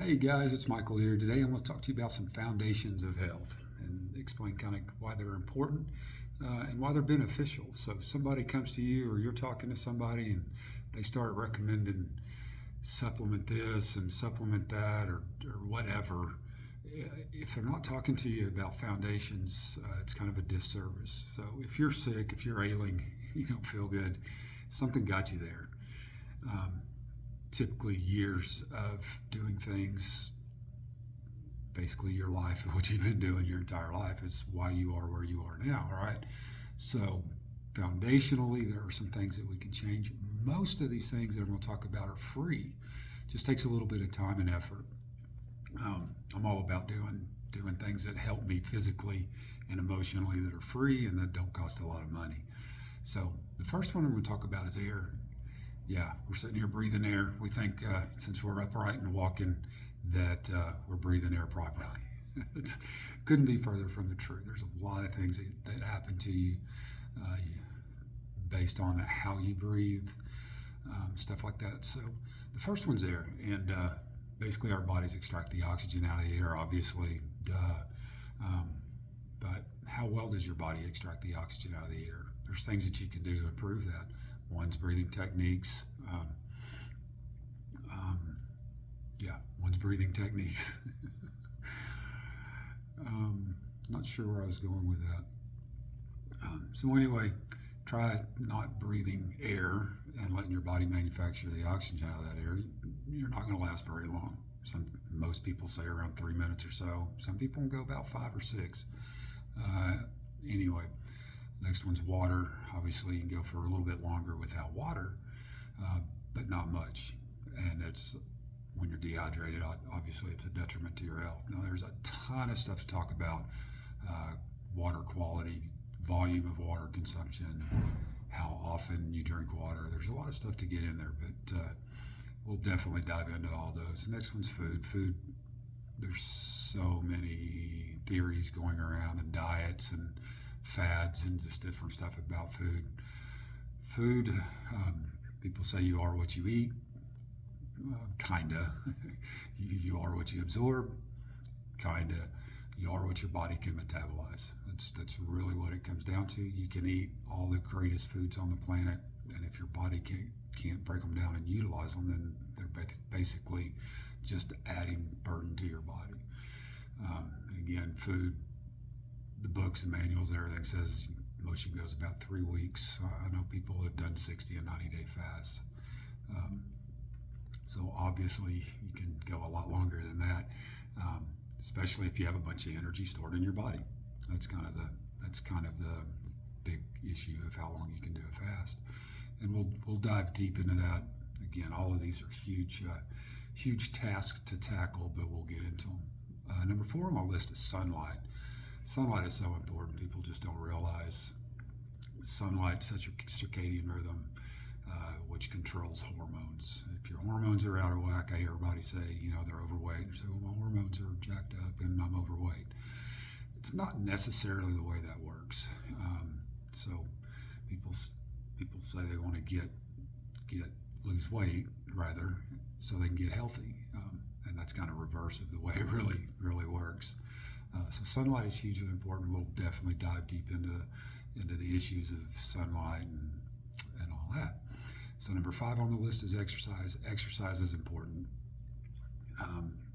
Hey guys, it's Michael here. Today I'm going to talk to you about some foundations of health and explain kind of why they're important and why they're beneficial. So if somebody comes to you or you're talking to somebody and they start recommending supplement this and supplement that or whatever, if they're not talking to you about foundations, it's kind of a disservice. So if you're sick, if you're ailing, you don't feel good, something got you there. Um, Typically years of doing things, basically your life, what you've been doing your entire life is why you are where you are now, all right? So foundationally, there are some things that we can change. Most of these things that I'm going to talk about are free. Just takes a little bit of time and effort. I'm all about doing things that help me physically and emotionally that are free and that don't cost a lot of money. So the first one we're going to talk about is air. Yeah, we're sitting here breathing air. We think since we're upright and walking that we're breathing air properly. It couldn't be further from the truth. There's a lot of things that happen to you uh, based on how you breathe, stuff like that. So the first one's air, and basically our bodies extract the oxygen out of the air, obviously, duh. Um, but how well does your body extract the oxygen out of the air? There's things that you can do to improve that. One's breathing techniques. Yeah, one's breathing techniques. Not sure where I was going with that. So anyway, try not breathing air and letting your body manufacture the oxygen out of that air. You're not going to last very long. Most people say around 3 minutes or so. Some people can go about 5 or 6. Anyway, next one's water. Obviously, you can go for a little bit longer without water, but not much. And it's when you're dehydrated, obviously, it's a detriment to your health. Now, there's a ton of stuff to talk about: water quality, volume of water consumption, how often you drink water. There's a lot of stuff to get in there, but we'll definitely dive into all those. The next one's food. Food. There's so many theories going around, and diets and fads and just different stuff about food. Food, people say you are what you eat. Kinda. You are what you absorb. Kinda. You are what your body can metabolize. That's really what it comes down to. You can eat all the greatest foods on the planet, and if your body can't break them down and utilize them, then they're basically just adding burden to your body. And again, food, the books and manuals and everything says motion goes about 3 weeks. I know people have done 60 and 90-day fasts. So obviously you can go a lot longer than that, especially if you have a bunch of energy stored in your body. That's kind of the big issue of how long you can do a fast. And we'll dive deep into that. Again, all of these are huge tasks to tackle, but we'll get into them. Number 4 on my list is sunlight. Sunlight is so important. People just don't realize sunlight sets your circadian rhythm, which controls hormones. If your hormones are out of whack, I hear everybody say, they're overweight. They say, well, my hormones are jacked up and I'm overweight. It's not necessarily the way that works. So people say they want to lose weight rather, so they can get healthy, and that's kind of reverse of the way it really works. So sunlight is hugely important. We'll definitely dive deep into the issues of sunlight and all that. So number 5 on the list is exercise. Exercise is important.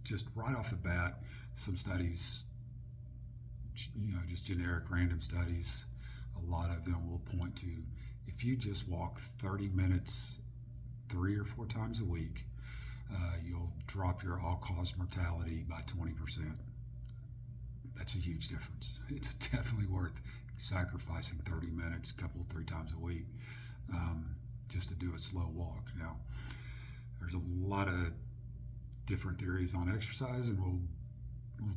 Just right off the bat, some studies, just generic random studies, a lot of them will point to if you just walk 30 minutes 3 or 4 times a week, you'll drop your all-cause mortality by 20%. That's a huge difference. It's definitely worth sacrificing 30 minutes, a couple, 3 times a week, just to do a slow walk. Now, there's a lot of different theories on exercise, and we'll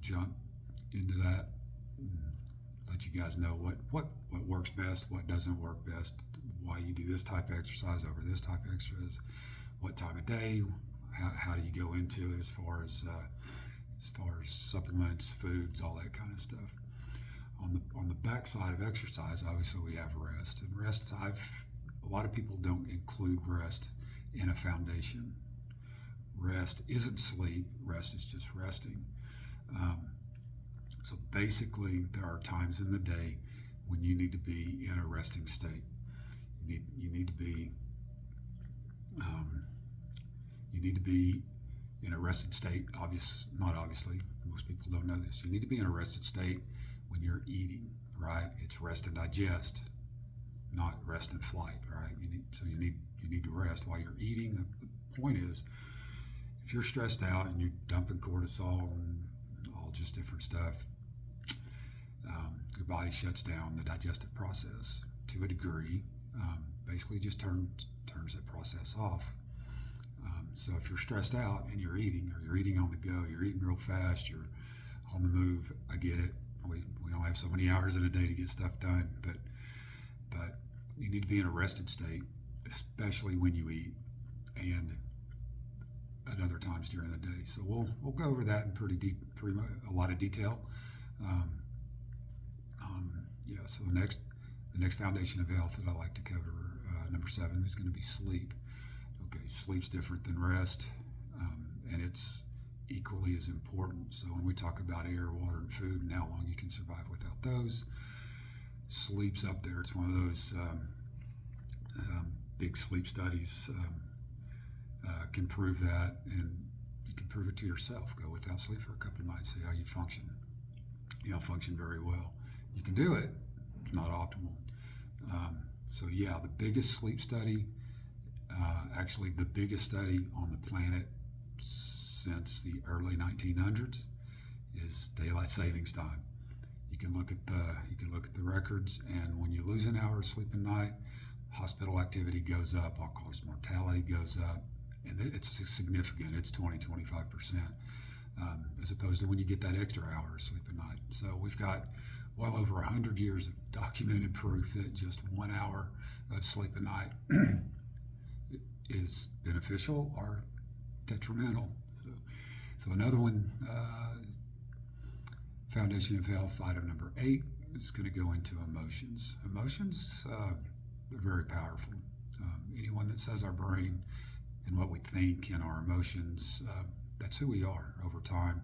jump into that and let you guys know what works best, what doesn't work best, why you do this type of exercise over this type of exercise, what time of day, how do you go into it as far as supplements, foods, all that kind of stuff. On the backside of exercise, obviously we have rest. And rest, a lot of people don't include rest in a foundation. Rest isn't sleep. Rest is just resting. Um, so basically, there are times in the day when you need to be in a resting state. You need to be um, you need to be in a rested state. Not obviously. Most people don't know this. You need to be in a rested state when you're eating. Right? It's rest and digest, not rest and flight. Right? You need to rest while you're eating. The point is, if you're stressed out and you're dumping cortisol and all just different stuff, your body shuts down the digestive process to a degree. Basically, just turns that process off. So if you're stressed out and you're eating, or you're eating on the go, you're eating real fast, you're on the move. I get it. We only have so many hours in a day to get stuff done, but you need to be in a rested state, especially when you eat, and at other times during the day. So we'll go over that in pretty a lot of detail. So the next foundation of health that I like to cover, number 7, is going to be sleep. Okay, sleep's different than rest, and it's equally as important. So when we talk about air, water, and food, and how long you can survive without those, sleep's up there. It's one of those big sleep studies can prove that, and you can prove it to yourself. Go without sleep for a couple of nights, see how you function. You don't function very well. You can do it. It's not optimal. The biggest sleep study, actually the biggest study on the planet since the early 1900s, is daylight savings time. You can look at the records, and when you lose an hour of sleep a night, hospital activity goes up, all-cause mortality goes up, and it's significant. It's 20-25%, as opposed to when you get that extra hour of sleep a night. So we've got well over 100 years of documented proof that just 1 hour of sleep a night is beneficial or detrimental. So another one, foundation of health, item number 8, is going to go into emotions. Emotions, they're very powerful. Anyone that says our brain and what we think and our emotions, that's who we are over time.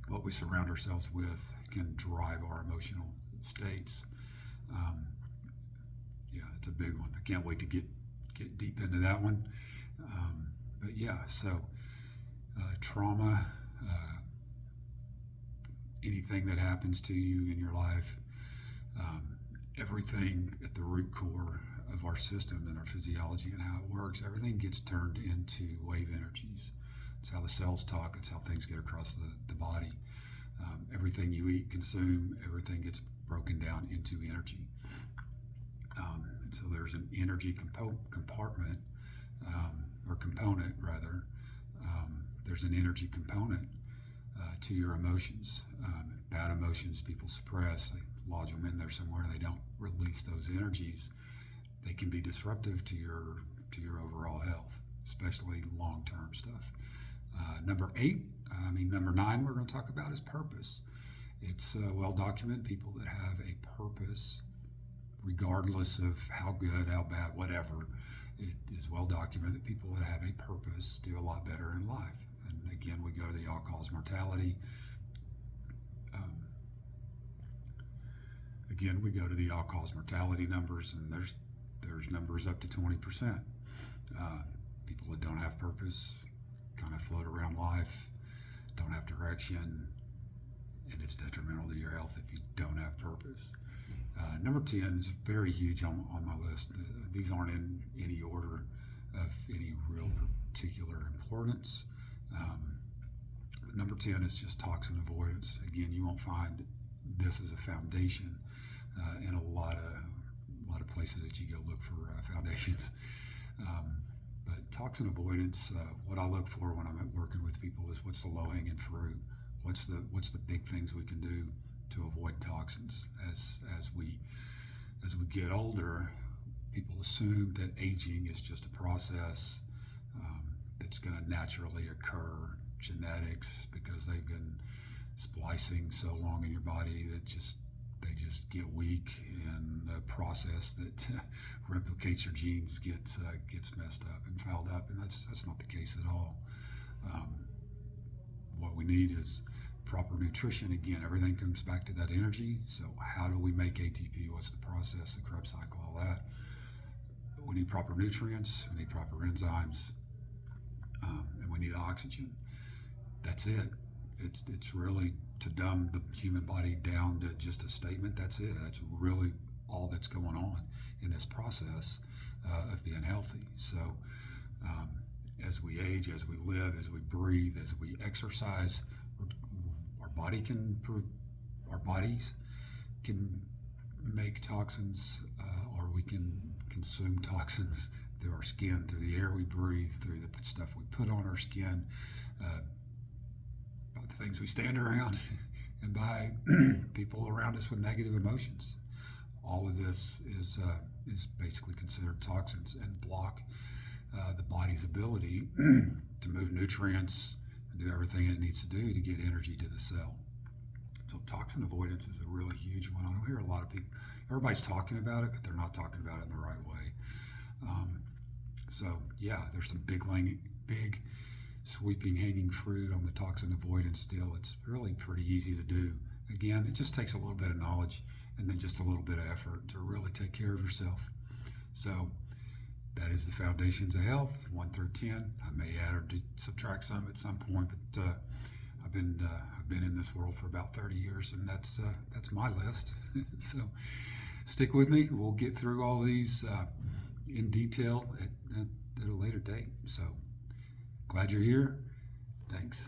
What we surround ourselves with can drive our emotional states. It's a big one. I can't wait to get deep into that one. Trauma, anything that happens to you in your life, everything at the root core of our system and our physiology and how it works, everything gets turned into wave energies. It's how the cells talk. It's how things get across the body. Everything you eat, consume, everything gets broken down into energy. And so there's an energy compartment, or component rather. There's an energy component to your emotions. Bad emotions people suppress. They lodge them in there somewhere. They don't release those energies. They can be disruptive to your overall health, especially long-term stuff. Number 9 we're going to talk about is purpose. It's well documented. People that have a purpose, regardless of how good, how bad, whatever, it is well documented that people that have a purpose do a lot better in life. And again, we go to the all-cause mortality. Numbers, and there's numbers up to 20%. People that don't have purpose kind of float around life, don't have direction, and it's detrimental to your health if you don't have purpose. Number 10 is very huge on my list. These aren't in any order of any real particular importance. But number 10 is just toxin avoidance. Again, you won't find this as a foundation in a lot of places that you go look for foundations. But toxin avoidance, what I look for when I'm working with people is what's the low-hanging fruit. What's the big things we can do to avoid toxins? As we get older, people assume that aging is just a process that's going to naturally occur, genetics, because they've been splicing so long in your body that just they they just get weak, and the process that replicates your genes gets messed up and fouled up, and that's not the case at all. What we need is proper nutrition. Again, everything comes back to that energy. So how do we make ATP? What's the process, the Krebs cycle, all that? We need proper nutrients, we need proper enzymes, and we need oxygen. That's it. It's really, to dumb the human body down to just a statement, that's it. That's really all that's going on in this process of being healthy. So as we age, as we live, as we breathe, as we exercise, our bodies can make toxins, or we can consume toxins through our skin, through the air we breathe, through the stuff we put on our skin, by the things we stand around, and by people around us with negative emotions. All of this is basically considered toxins and block the body's ability to move nutrients and do everything it needs to do to get energy to the cell. So toxin avoidance is a really huge one. I don't hear a lot of people, everybody's talking about it, but they're not talking about it in the right way. So yeah, there's some big sweeping hanging fruit on the toxin avoidance deal. It's really pretty easy to do. Again, it just takes a little bit of knowledge and then just a little bit of effort to really take care of yourself. So that is the foundations of health, 1 through 10. I may add or subtract some at some point, but I've been in this world for about 30 years, and that's my list. So stick with me. We'll get through all these in detail at a later date. So glad you're here. Thanks.